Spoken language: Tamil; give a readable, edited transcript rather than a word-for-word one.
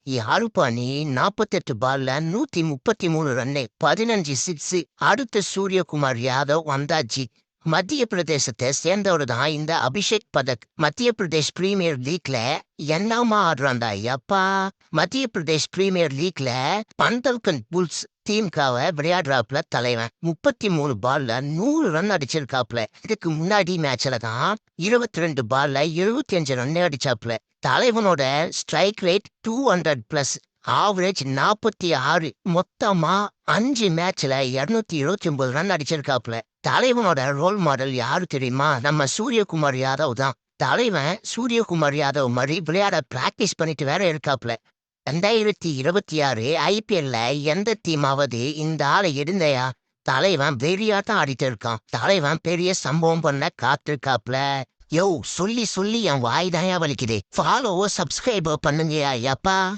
யாருப்பா நீ? 48 பால்ல 133 ரன்னு, 15 சிக்ஸ். அடுத்த சூரியகுமார் யாதவ் வந்தாச்சு. மத்திய பிரதேசத்தை சேர்ந்தவர் தான் இந்த அபிஷேக் பதக். மத்திய பிரதேஷ் பிரீமியர் லீக்ல என்னமா ஆடுறான்டா ஐயப்பா. மத்திய பிரதேஷ் பிரீமியர் லீக்ல பந்தல்கண்ட் புல்ஸ் டீம்காவ விளையாடுறாப்புல தலைவன். 33 பால்ல 100 ரன் அடிச்சிருக்காப்புல. இதுக்கு முன்னாடி மேட்ச்ல தான் 22 பால்ல 75 ரன் அடிச்சாப்புல. தலைவனோட ஸ்ட்ரைக் ரேட் 200+, ஆவரேஜ் 46. மொத்தமா 5 மேட்ச்ல 229 ரன் அடிச்சிருக்காப்புல. தலைவனோட ரோல் மாடல் யாரு தெரியுமா? நம்ம சூரியகுமார் யாதவ் தான். தலைவன் சூரியகுமார் யாதவ் மாதிரி விளையாட பிராக்டிஸ் பண்ணிட்டு வேற இருக்காப்புல. 2026 IPL எந்த டீமாவது இந்த ஆளை எடுந்தையா? தலைவன் வெறியாட்டம் ஆடிட்டு இருக்கான். தலைவன் பெரிய சம்பவம் பண்ண காத்திருக்காப்ல. யோ, சொல்லி சொல்லி என் வாய் தாயா வலிக்குது. ஃபாலோவோ சப்ஸ்கிரைபோ பண்ணுங்கயா ஐயாப்பா.